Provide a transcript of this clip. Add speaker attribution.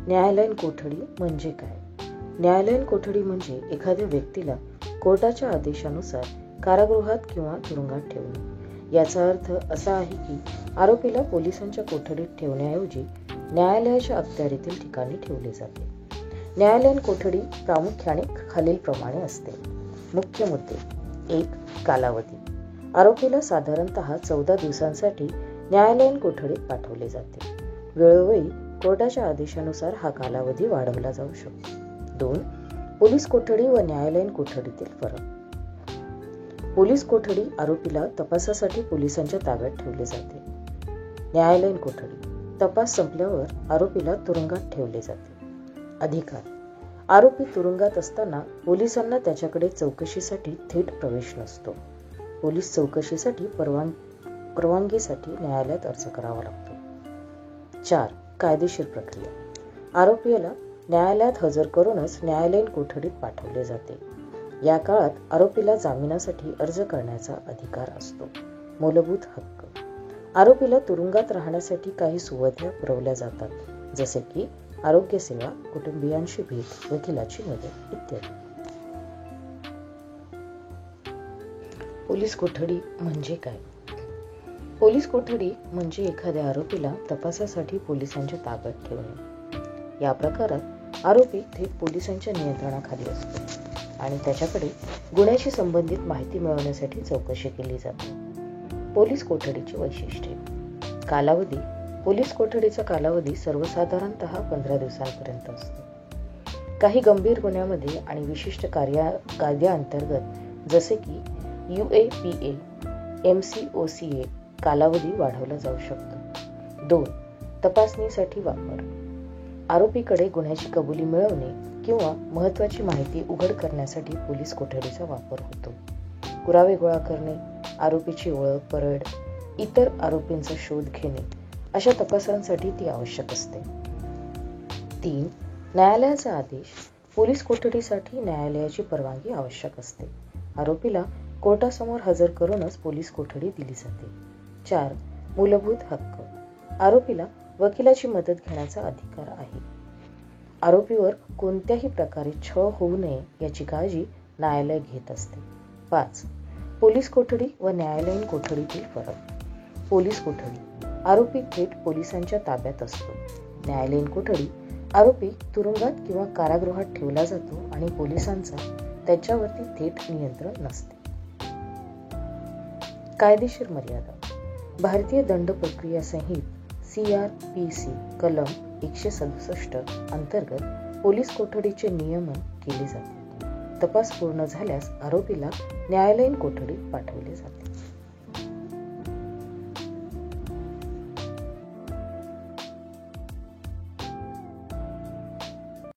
Speaker 1: न्यायालयीन कोठडी म्हणजे काय? न्यायालयीन कोठडी म्हणजे एखाद्या व्यक्तीला कोर्टाच्या आदेशानुसार कारागृहात किंवा तुरुंगात ठेवणे। याचा अर्थ असा आहे की आरोपीला पोलिसांच्या कोठडीत ठेवण्याऐवजी न्यायालयाच्या अखत्यारीतील ठिकाणी ठेवले जाते। न्यायालयीन कोठडी प्रामुख्याने खालीलप्रमाणे असते। मुख्य मुद्दे: 1. कालावधी: आरोपीला साधारणतः 14 दिवसांसाठी न्यायालयीन कोठडीत पाठवले जाते। वेळोवेळी कोर्टाच्या आदेशानुसार हा कालावधी वाढवला जाऊ शकतो। 2. पोलीस कोठडी व न्यायालयीन कोठडीतील फरक: पोलीस कोठडी आरोपीला तपासासाठी पोलिसांच्या ताब्यात ठेवले जाते। न्यायालयीन कोठडी तपास संपल्यावर आरोपीला तुरुंगात ठेवले जाते। अधिकार: आरोपी तुरुंगात असताना पोलिसांना त्याच्याकडे चौकशीसाठी थेट प्रवेश नसतो। पोलीस चौकशीसाठी परवानगीसाठी न्यायालयात अर्ज करावा लागतो। 4. कायदेशीर प्रक्रिया: आरोपीला न्यायालयात हजर करूनच न्यायालयीन कोठडीत पाठवले जाते। या काळात आरोपीला जामिनासाठी अर्ज करण्याचा अधिकार असतो। मूलभूत हक्क: आरोपीला तुरुंगात राहण्यासाठी काही सुविधा पुरवल्या जातात, जसे की आरोग्य सेवा, कुटुंबियांशी भेट, वकिलाची मदत इत्यादी। पोलीस कोठडी म्हणजे काय? पोलीस कोठडी म्हणजे एखाद्या आरोपीला तपासासाठी पोलिसांच्या ताब्यात ठेवणे। या प्रकारात आरोपी थेट पोलिसांच्या नियंत्रणाखाली असतो आणि त्याच्याकडे गुन्ह्याशी संबंधित माहिती मिळवण्यासाठी चौकशी केली जाते। पोलीस कोठडीची वैशिष्ट्ये: कालावधी: पोलीस कोठडीचा कालावधी सर्वसाधारणतः 15 दिवसांपर्यंत असतो। काही गंभीर गुन्ह्यामध्ये आणि विशिष्ट कायद्याअंतर्गत जसे की UAPA, MCOCA कालावधी वाढवला जाऊ शकतो। 2. तपासणीसाठी वापर: आरोपीकडे गुन्ह्याची कबुली मिळवणे किंवा महत्त्वाची माहिती उघड करण्यासाठी पोलीस कोठडीचा वापर होतो। पुरावे गोळा करणे, आरोपीची ओळख पडळ, इतर आरोपींचा शोध घेणे अशा तपासांसाठी ती आवश्यक असते। 3. न्यायालयाचा आदेश: पोलीस कोठडीसाठी न्यायालयाची परवानगी आवश्यक असते। आरोपीला कोर्टासमोर हजर करूनच पोलीस कोठडी दिली जाते। 4. मूलभूत हक्क: आरोपीला वकिलाची मदत घेण्याचा अधिकार आहे। आरोपीवर कोणत्याही प्रकारे छळ होऊ नये याची काळजी न्यायालय घेत असते। 5. पोलीस कोठडी व न्यायालयीन कोठडीतील फरक: पोलीस कोठडी आरोपी थेट पोलिसांच्या ताब्यात असतो। न्यायालयीन कोठडी आरोपी तुरुंगात किंवा कारागृहात ठेवला जातो आणि पोलिसांचा त्याच्यावरती थेट नियंत्रण नसते। कायदेशीर मर्यादा: भारतीय दंड प्रक्रिया संहिता CRPC कलम 167 अंतर्गत पोलीस कोठडीचे नियमन केले जाते। तपास पूर्ण झाल्यास आरोपीला न्यायालयीन कोठडीत पाठवले जाते।